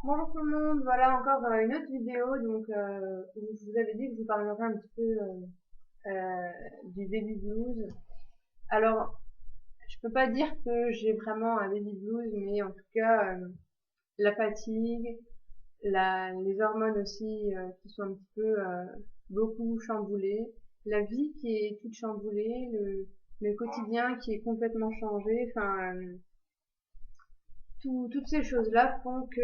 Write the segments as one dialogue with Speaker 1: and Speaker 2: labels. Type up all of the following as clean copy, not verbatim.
Speaker 1: Bonjour tout le monde, voilà encore une autre vidéo où je vous avais dit que je vous parlerai un petit peu du baby blues. Alors, je peux pas dire que j'ai vraiment un baby blues, mais en tout cas la fatigue, les hormones aussi qui sont un petit peu beaucoup chamboulées, la vie qui est toute chamboulée, le quotidien qui est complètement changé, enfin toutes ces choses-là font que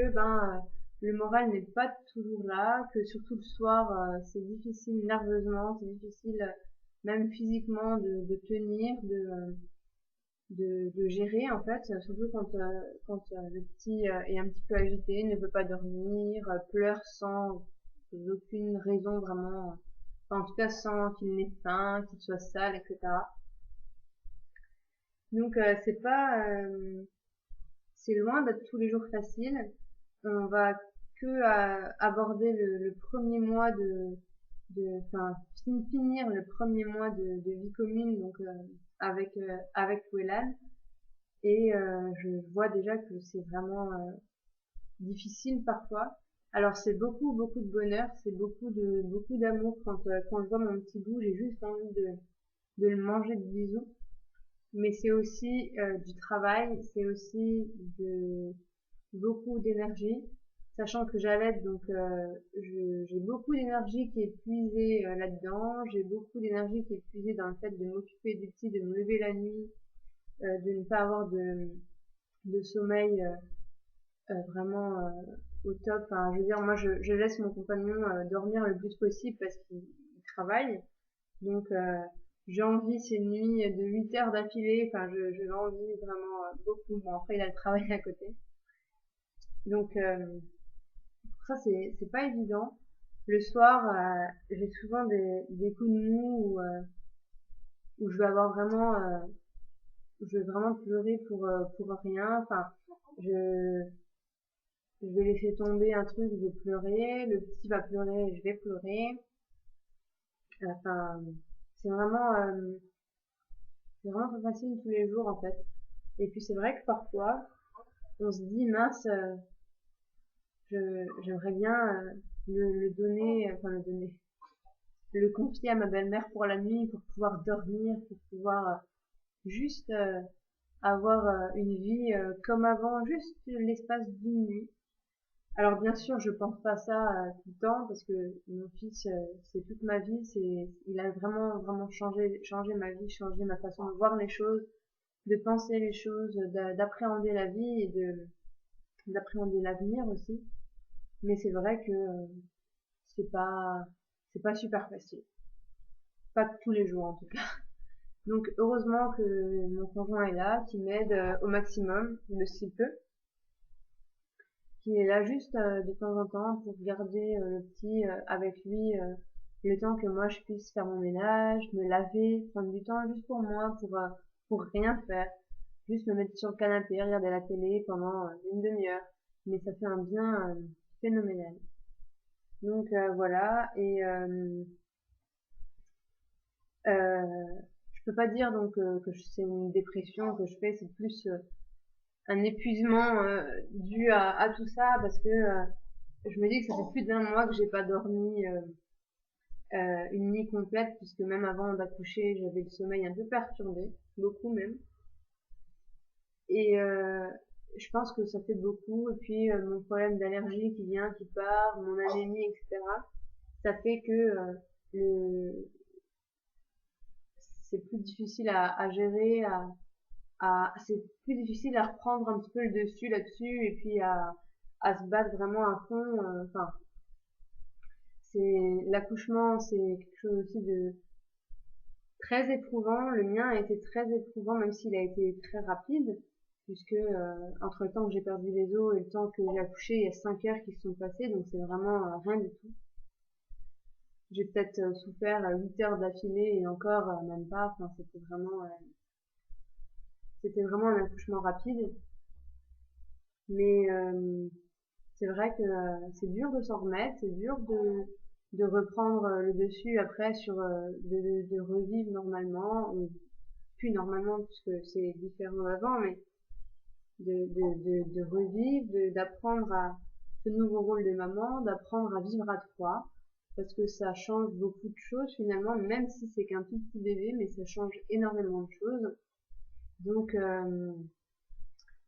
Speaker 1: le moral n'est pas toujours là, que surtout le soir c'est difficile nerveusement, c'est difficile même physiquement de tenir, de gérer en fait, surtout quand le petit est un petit peu agité, ne veut pas dormir, pleure sans aucune raison vraiment, enfin, en tout cas sans qu'il n'ait faim, qu'il soit sale, etc. Donc c'est loin d'être tous les jours facile. On va que aborder le premier mois enfin, finir le premier mois de vie commune, donc avec Wellan. Et je vois déjà que c'est vraiment difficile parfois. Alors c'est beaucoup de bonheur, c'est beaucoup d'amour quand je vois mon petit bout, j'ai juste envie de le manger de bisous. Mais c'est aussi du travail, c'est aussi de beaucoup d'énergie, sachant que j'allaite, donc j'ai beaucoup d'énergie qui est puisée là-dedans, j'ai beaucoup d'énergie qui est puisée dans le fait de m'occuper du petit, de me lever la nuit, de ne pas avoir de sommeil vraiment au top. Enfin, je veux dire, moi je laisse mon compagnon dormir le plus possible parce qu'il travaille, donc j'ai envie ces nuits de 8 heures d'affilée, enfin je l'envie vraiment beaucoup. Bon, après il a le travail à côté. Donc ça, c'est pas évident. Le soir, j'ai souvent des coups de mou où je vais avoir vraiment, je vais vraiment pleurer pour rien. Enfin, je, je vais laisser tomber un truc, je vais pleurer. Le petit va pleurer, je vais pleurer. Enfin, c'est vraiment, euh, c'est vraiment pas facile tous les jours en fait. Et puis c'est vrai que parfois, on se dit mince, j'aimerais bien le donner, enfin le donner, le confier à ma belle-mère pour la nuit, pour pouvoir dormir, pour pouvoir juste avoir une vie comme avant, juste l'espace d'une nuit. Alors bien sûr, je pense pas ça tout le temps parce que mon fils, c'est toute ma vie, il a vraiment changé ma vie, changé ma façon de voir les choses, de penser les choses, d'appréhender la vie et d'appréhender l'avenir aussi. Mais c'est vrai que c'est pas, c'est pas super facile. Pas tous les jours en tout cas. Donc heureusement que mon conjoint est là, qui m'aide au maximum, de s'il peut, qui est là juste de temps en temps pour garder le petit avec lui le temps que moi je puisse faire mon ménage, me laver, prendre du temps juste pour moi, pour rien faire, juste me mettre sur le canapé, regarder la télé pendant une demi-heure. Mais ça fait un bien phénoménal. Donc voilà, et je peux pas dire donc que c'est une dépression que je fais, c'est plus un épuisement dû à tout ça parce que je me dis que ça fait plus d'un mois que j'ai pas dormi une nuit complète puisque même avant d'accoucher j'avais le sommeil un peu perturbé, beaucoup même. Et je pense que ça fait beaucoup. Et puis mon problème d'allergie qui vient, qui part, mon anémie, etc. Ça fait que le c'est plus difficile à gérer, c'est plus difficile à reprendre un petit peu le dessus là-dessus et puis à se battre vraiment à fond. Enfin, c'est l'accouchement, c'est quelque chose aussi de très éprouvant. Le mien a été très éprouvant, même s'il a été très rapide, puisque entre le temps que j'ai perdu les os et le temps que j'ai accouché, il y a 5 heures qui se sont passées, donc c'est vraiment rien du tout. J'ai peut-être souffert 8 heures d'affilée et encore même pas. Enfin, c'était vraiment un accouchement rapide, mais c'est vrai que c'est dur de s'en remettre, c'est dur de reprendre le dessus après de revivre normalement, ou plus normalement puisque c'est différent d'avant, mais de revivre, d'apprendre ce nouveau rôle de maman, d'apprendre à vivre à 3, parce que ça change beaucoup de choses finalement, même si c'est qu'un tout petit bébé, mais ça change énormément de choses. Donc, euh,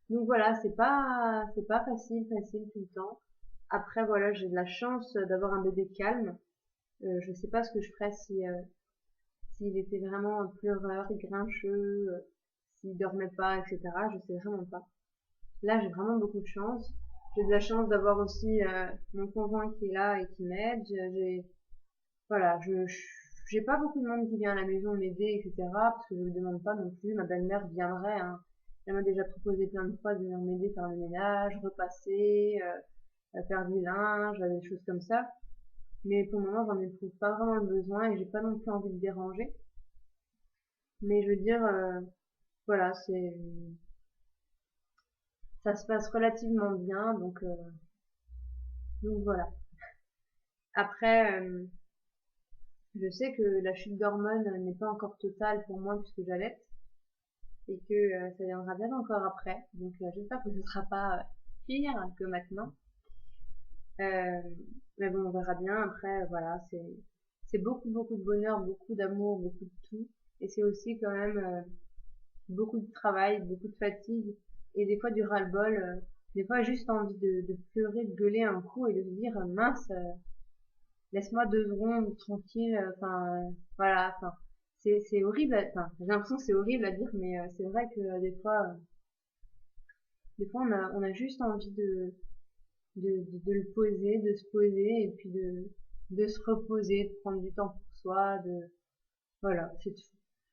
Speaker 1: donc voilà, c'est pas facile tout le temps. Après voilà, j'ai de la chance d'avoir un bébé calme. Je sais pas ce que je ferais si s'il était vraiment un pleureur, grincheux, s'il dormait pas, etc. Je sais vraiment pas. Là, j'ai vraiment beaucoup de chance. J'ai de la chance d'avoir aussi mon conjoint qui est là et qui m'aide. Voilà, j'ai pas beaucoup de monde qui vient à la maison m'aider, etc. Parce que je le demande pas non plus. Ma belle-mère viendrait, hein. Elle m'a déjà proposé plein de fois de venir m'aider faire le ménage, repasser, faire du linge, des choses comme ça. Mais pour le moment, j'en éprouve pas vraiment le besoin et j'ai pas non plus envie de déranger. Mais je veux dire, voilà, ça se passe relativement bien, donc voilà. Après, je sais que la chute d'hormones n'est pas encore totale pour moi puisque j'allaite et que ça viendra bien encore après. Donc j'espère que ce sera pas pire que maintenant. Euh, mais bon, on verra bien. Après, voilà, c'est beaucoup de bonheur, beaucoup d'amour, beaucoup de tout. Et c'est aussi quand même beaucoup de travail, beaucoup de fatigue et des fois du ras-le-bol. Des fois juste envie de pleurer, de gueuler un coup et de se dire mince, laisse-moi 2 secondes tranquille. Enfin voilà. Enfin c'est horrible. Enfin j'ai l'impression que c'est horrible à dire, mais c'est vrai que des fois on a juste envie de le poser, de se poser et puis de se reposer, de prendre du temps pour soi, voilà, c'est tout.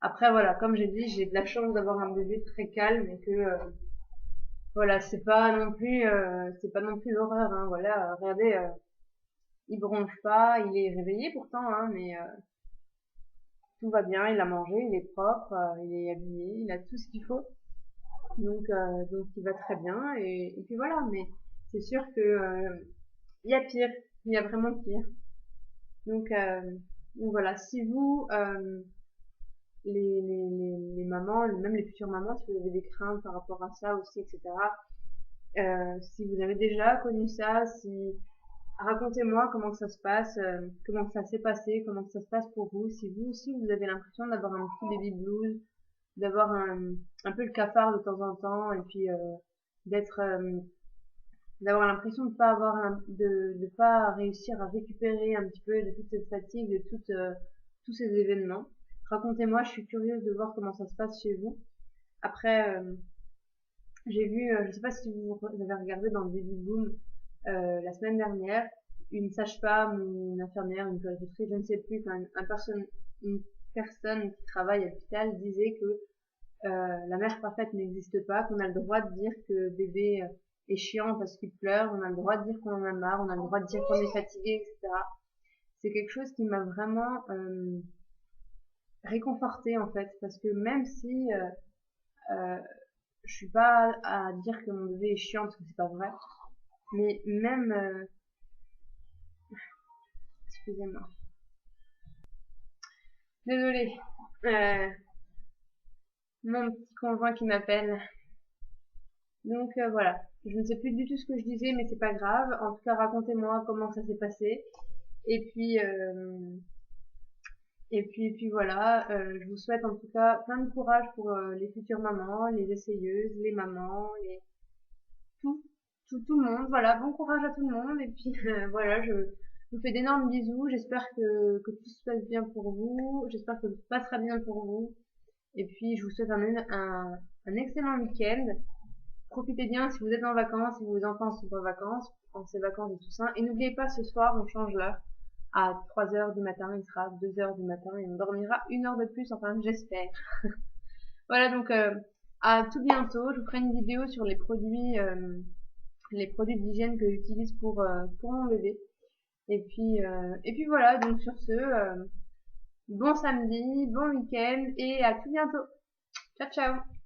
Speaker 1: Après voilà, comme j'ai dit, j'ai de la chance d'avoir un bébé très calme et que voilà, c'est pas non plus l'horreur, hein, voilà, regardez, il bronche pas, il est réveillé pourtant, hein, mais tout va bien, il a mangé, il est propre, il est habillé, il a tout ce qu'il faut, donc il va très bien et puis voilà, mais c'est sûr que il y a pire, il y a vraiment pire. Donc, euh, donc voilà, si vous, les mamans, même les futures mamans, si vous avez des craintes par rapport à ça aussi, etc., si vous avez déjà connu ça, si racontez-moi comment ça se passe, comment ça s'est passé, comment ça se passe pour vous, si vous aussi vous avez l'impression d'avoir un petit baby blues, d'avoir un peu le cafard de temps en temps, et puis d'être d'avoir l'impression de pas avoir de pas réussir à récupérer un petit peu de toute cette fatigue, de tous ces événements. Racontez-moi, je suis curieuse de voir comment ça se passe chez vous. Après, j'ai vu, je sais pas si vous avez regardé dans Baby Boom la semaine dernière, une sage-femme, une infirmière, une puéricultrice, je ne sais plus, enfin, une personne qui travaille à l'hôpital disait que la mère parfaite n'existe pas, qu'on a le droit de dire que bébé est chiant parce qu'il pleure, on a le droit de dire qu'on en a marre, on a le droit de dire qu'on est fatigué, etc. C'est quelque chose qui m'a vraiment réconfortée en fait, parce que même si euh, je suis pas à dire que mon bébé est chiant parce que c'est pas vrai, mais même, excusez-moi, désolée, euh, mon petit conjoint qui m'appelle. Donc voilà, je ne sais plus du tout ce que je disais, mais c'est pas grave. En tout cas, racontez-moi comment ça s'est passé. Et puis, et puis voilà, je vous souhaite en tout cas plein de courage pour les futures mamans, les essayeuses, les mamans, tout, tout le monde. Voilà, bon courage à tout le monde. Et puis voilà, je vous fais d'énormes bisous. J'espère que tout se passe bien pour vous. J'espère que tout se passera bien pour vous. Et puis je vous souhaite un excellent week-end. Profitez bien si vous êtes en vacances, si vos enfants sont en vacances, en ces vacances de Toussaint. Et n'oubliez pas, ce soir, on change l'heure. À 3 heures du matin, il sera 2 heures du matin et on dormira 1 heure de plus, enfin, j'espère. Voilà, donc, à tout bientôt. Je vous ferai une vidéo sur les produits d'hygiène que j'utilise pour mon bébé. Et puis voilà, donc sur ce, bon samedi, bon week-end et à tout bientôt. Ciao, ciao!